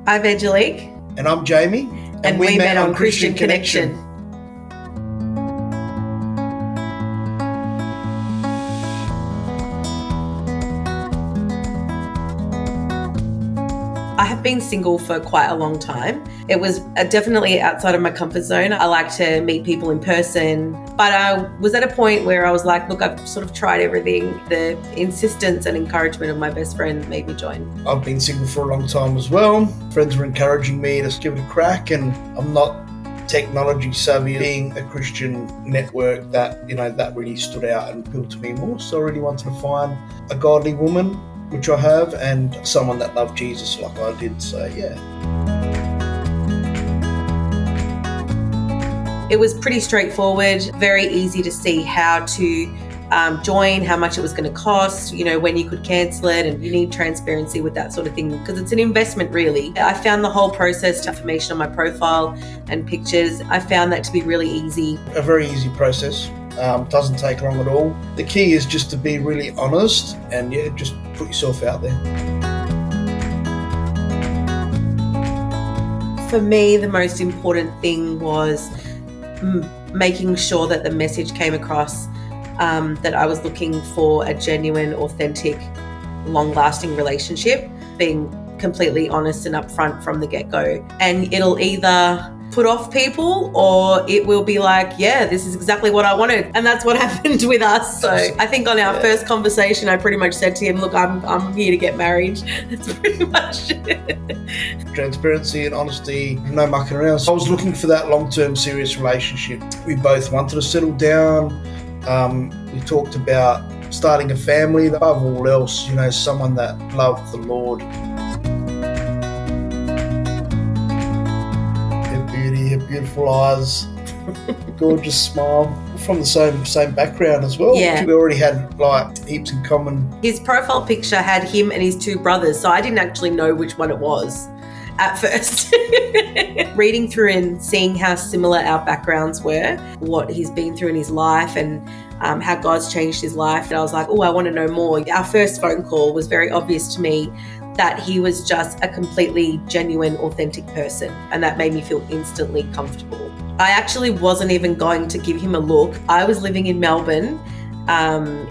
I'm Angelique. And I'm Jamie. And we met on Christian Connection. I have been single for quite a long time. It was definitely outside of my comfort zone. I like to meet people in person, but I was at a point where I was like, look, I've sort of tried everything. The insistence and encouragement of my best friend made me join. I've been single for a long time as well. Friends were encouraging me to give it a crack, and I'm not technology savvy. Being a Christian network that really stood out and appealed to me more. So I really wanted to find a godly woman, which I have, and someone that loved Jesus like I did. So yeah. It was pretty straightforward, very easy to see how to join, how much it was going to cost, when you could cancel it, and you need transparency with that sort of thing because it's an investment really. I found the whole process, information on my profile and pictures, I found that to be really easy. A very easy process. Doesn't take long at all. The key is just to be really honest and just put yourself out there. For me, the most important thing was making sure that the message came across, that I was looking for a genuine, authentic, long-lasting relationship, being completely honest and upfront from the get-go. And it'll either put off people or it will be like, yeah, this is exactly what I wanted. And that's what happened with us. So I think on our first conversation, I pretty much said to him, look, I'm here to get married. That's pretty much it. Transparency and honesty, no mucking around. So I was looking for that long-term serious relationship. We both wanted to settle down. We talked about starting a family. Above all else, someone that loved the Lord. Beautiful eyes, gorgeous smile, from the same background as well. Yeah. We already had heaps in common. His profile picture had him and his two brothers, so I didn't actually know which one it was at first. Reading through and seeing how similar our backgrounds were, what he's been through in his life and how God's changed his life, and I was like, I want to know more. Our first phone call was very obvious to me that he was just a completely genuine, authentic person, and that made me feel instantly comfortable. I actually wasn't even going to give him a look. I was living in Melbourne,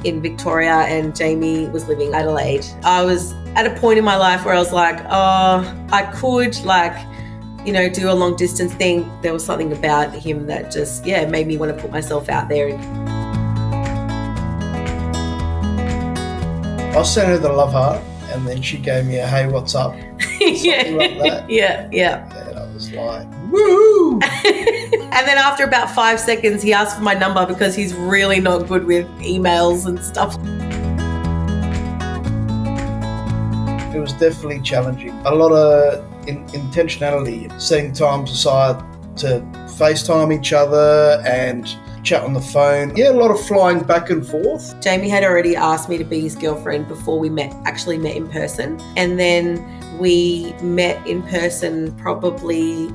in Victoria, and Jamie was living in Adelaide. I was at a point in my life where I was like, I could do a long distance thing. There was something about him that just, made me want to put myself out there. I sent her the love heart, and then she gave me a hey, what's up? Something like that. Yeah. And I was like, woohoo! And then after about 5 seconds, he asked for my number because he's really not good with emails and stuff. It was definitely challenging. A lot of intentionality, setting times aside to FaceTime each other and chat on the phone. A lot of flying back and forth. Jamie had already asked me to be his girlfriend before we actually met in person. And then we met in person probably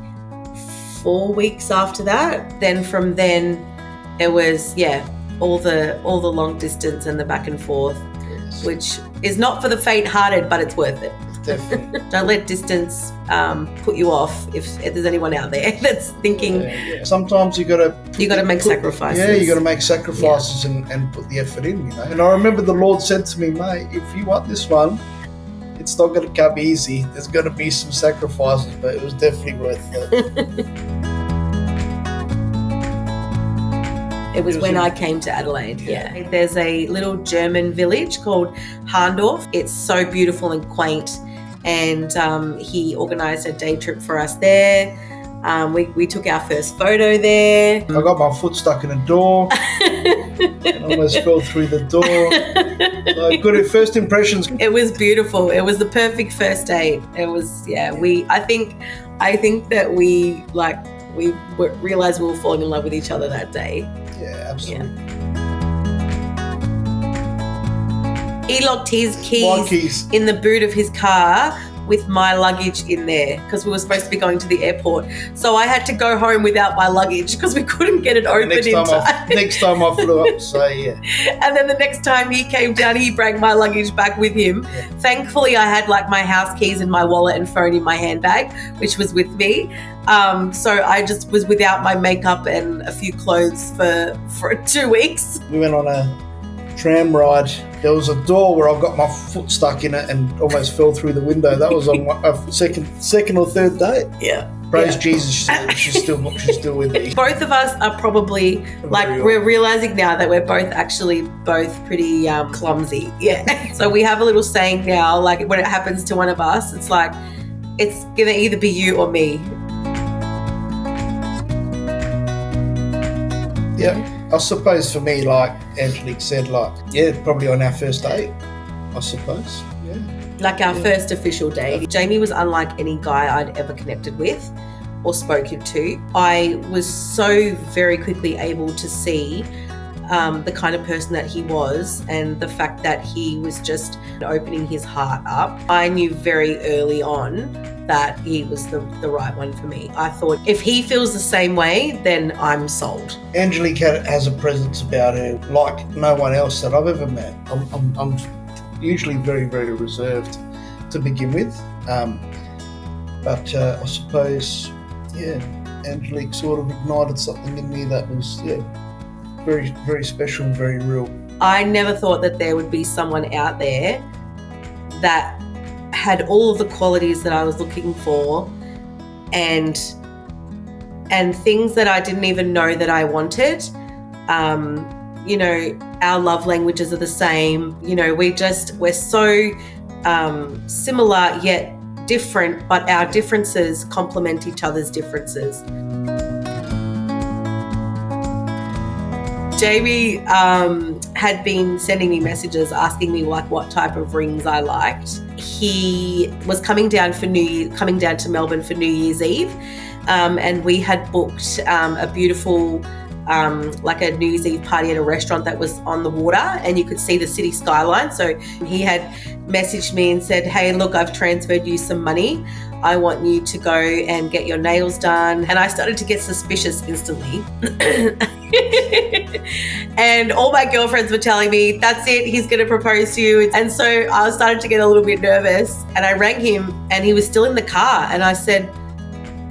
4 weeks after that. Then from then it was, all the long distance and the back and forth, which is not for the faint-hearted, but it's worth it. Definitely. Don't let distance put you off if there's anyone out there that's thinking. Sometimes you got to make sacrifices. Yeah, you got to make sacrifices and put the effort in, And I remember the Lord said to me, mate, if you want this one, it's not going to come easy. There's going to be some sacrifices, but it was definitely worth it. It was when I came to Adelaide, There's a little German village called Harndorf. It's so beautiful and quaint, and he organised a day trip for us there. We took our first photo there. I got my foot stuck in a door and almost fell through the door. So good at first impressions. It was beautiful. It was the perfect first date. It was, I think that we realised we were falling in love with each other that day. Yeah, absolutely. He locked his keys in the boot of his car with my luggage in there because we were supposed to be going to the airport. So I had to go home without my luggage because we couldn't get it open in time. Next time I flew up, so yeah. And then the next time he came down, he brought my luggage back with him. Yeah. Thankfully, I had like my house keys and my wallet and phone in my handbag, which was with me. So I just was without my makeup and a few clothes for 2 weeks. We went on a tram ride. There was a door where I got my foot stuck in it and almost fell through the window. That was on a second or third date. Yeah. Praise Jesus, she's still with me. Both of us are probably we're realizing now that we're both pretty clumsy. Yeah. So we have a little saying now, like when it happens to one of us, it's like it's gonna either be you or me. Yeah. I suppose for me, like Angelique said, probably on our first date, I suppose. Yeah. Like our first official date. Jamie was unlike any guy I'd ever connected with or spoken to. I was so very quickly able to see the kind of person that he was and the fact that he was just opening his heart up. I knew very early on that he was the right one for me. I thought if he feels the same way, then I'm sold. Angelique has a presence about her like no one else that I've ever met. I'm usually very, very reserved to begin with. But I suppose, Angelique sort of ignited something in me that was, very, very special and very real. I never thought that there would be someone out there that had all of the qualities that I was looking for and things that I didn't even know that I wanted. Our love languages are the same. We're so similar yet different, but our differences complement each other's differences. Jamie had been sending me messages asking me like what type of rings I liked. He was coming down to Melbourne for New Year's Eve, and we had booked a beautiful like a New Year's Eve party at a restaurant that was on the water and you could see the city skyline. So he had messaged me and said, "Hey, look, I've transferred you some money. I want you to go and get your nails done." And I started to get suspicious instantly. And all my girlfriends were telling me, "That's it, he's going to propose to you." And so I started to get a little bit nervous and I rang him and he was still in the car and I said,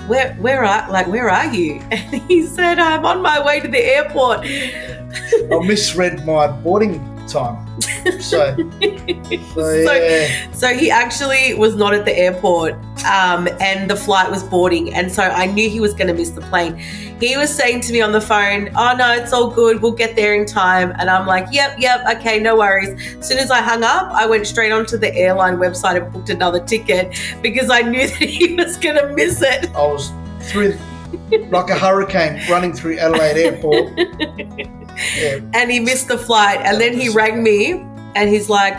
where are you? And he said, "I'm on my way to the airport." I misread my boarding time. So he actually was not at the airport, and the flight was boarding, and so I knew he was going to miss the plane. He was saying to me on the phone, "Oh no, it's all good, we'll get there in time." And I'm like, yep, okay, no worries. As soon as I hung up, I went straight onto the airline website and booked another ticket because I knew that he was going to miss it. I was through like a hurricane running through Adelaide Airport. Yeah. And he missed the flight, and then he rang me and he's like,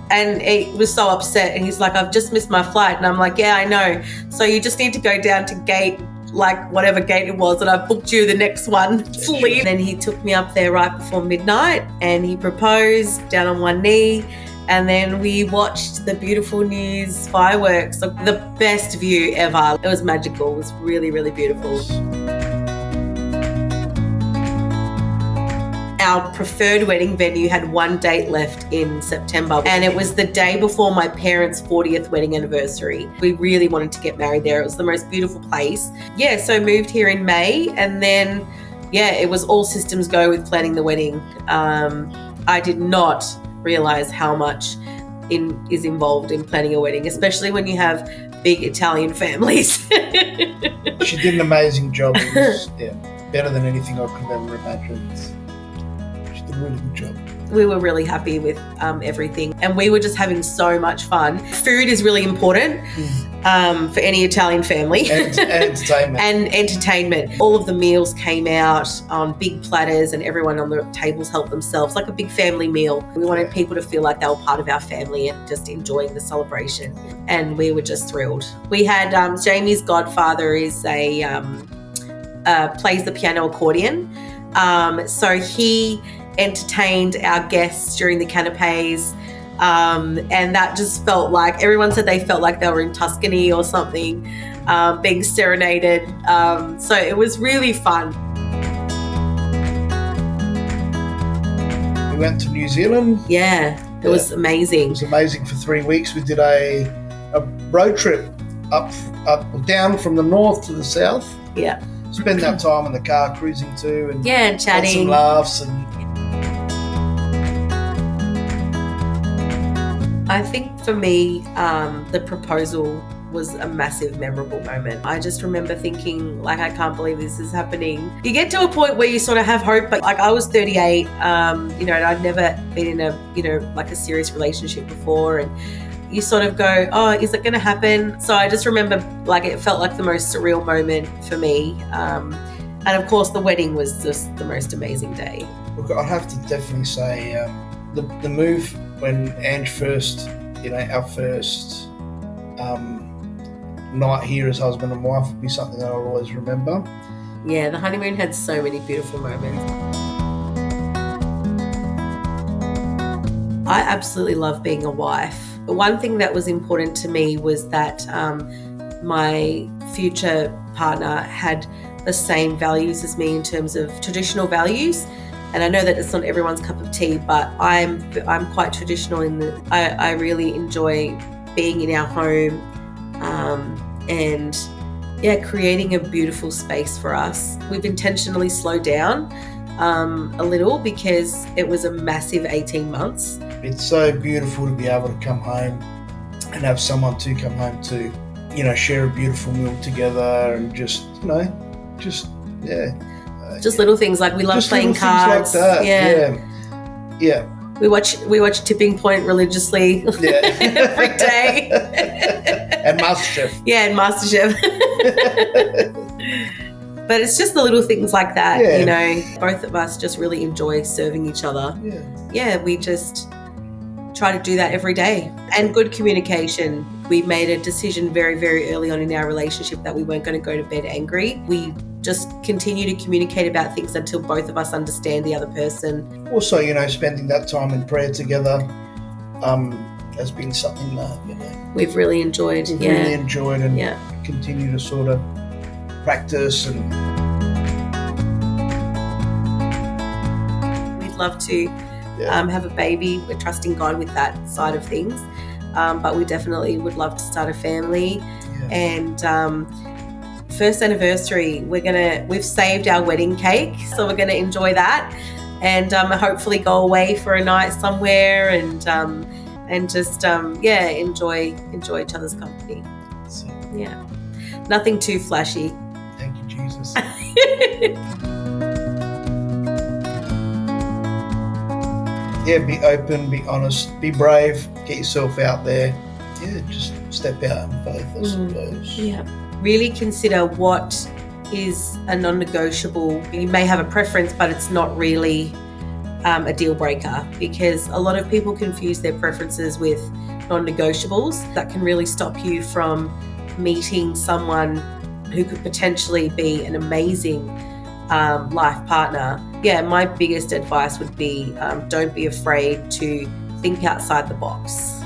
and he was so upset and he's like, "I've just missed my flight." And I'm like, "Yeah, I know. So you just need to go down to gate, like whatever gate it was, and I've booked you the next one to leave." And then he took me up there right before midnight and he proposed down on one knee. And then we watched the beautiful New Year's fireworks, like the best view ever. It was magical. It was really, really beautiful. Our preferred wedding venue had one date left in September, and it was the day before my parents' 40th wedding anniversary. We really wanted to get married there. It was the most beautiful place. Yeah, so moved here in May, and then, it was all systems go with planning the wedding. I did not realise how much is involved in planning a wedding, especially when you have big Italian families. She did an amazing job. It was better than anything I could have ever imagined. A really good job. We were really happy with everything, and we were just having so much fun. Food is really important for any Italian family. And entertainment. And entertainment. All of the meals came out on big platters and everyone on the tables helped themselves, like a big family meal. We wanted people to feel like they were part of our family and just enjoying the celebration, and we were just thrilled. We had Jamie's godfather is plays the piano accordion, so he entertained our guests during the canapes. And that just felt like, everyone said they felt like they were in Tuscany or something, being serenaded. So it was really fun. We went to New Zealand. Yeah, it was amazing. It was amazing for 3 weeks. We did a road trip up down from the north to the south. Yeah. Spend that time in the car cruising too, and and chatting, had some laughs. And I think for me, the proposal was a massive, memorable moment. I just remember thinking, like, I can't believe this is happening. You get to a point where you sort of have hope, but like I was 38, and I'd never been in a, like a serious relationship before, and you sort of go, oh, is it going to happen? So I just remember, like, it felt like the most surreal moment for me. And of course, the wedding was just the most amazing day. Look, I'd have to definitely say the move when Ange first, our first night here as husband and wife would be something that I'll always remember. Yeah, the honeymoon had so many beautiful moments. I absolutely love being a wife. But one thing that was important to me was that my future partner had the same values as me in terms of traditional values. And I know that it's not everyone's cup of tea, but I'm quite traditional in that I really enjoy being in our home, and creating a beautiful space for us. We've intentionally slowed down a little because it was a massive 18 months. It's so beautiful to be able to come home and have someone to come home to, share a beautiful meal together, and just little things like we love playing cards. Like that. Yeah. We watch Tipping Point religiously every day. And MasterChef. Yeah, and MasterChef. But it's just the little things like that, Both of us just really enjoy serving each other. Yeah, we just try to do that every day. And good communication. We made a decision very, very early on in our relationship that we weren't going to go to bed angry. We just continue to communicate about things until both of us understand the other person. Also, spending that time in prayer together has been something that, we've really enjoyed. Really enjoyed, and continue to sort of practice. And we'd love to have a baby. We're trusting God with that side of things, but we definitely would love to start a family. And first anniversary, we've saved our wedding cake, so we're gonna enjoy that, and hopefully go away for a night somewhere, and just enjoy each other's company. Nothing too flashy. Thank you, Jesus. Be open, be honest, be brave, get yourself out there. Just step out in faith, I suppose. Really consider what is a non-negotiable. You may have a preference, but it's not really a deal breaker, because a lot of people confuse their preferences with non-negotiables. That can really stop you from meeting someone who could potentially be an amazing life partner. My biggest advice would be don't be afraid to think outside the box.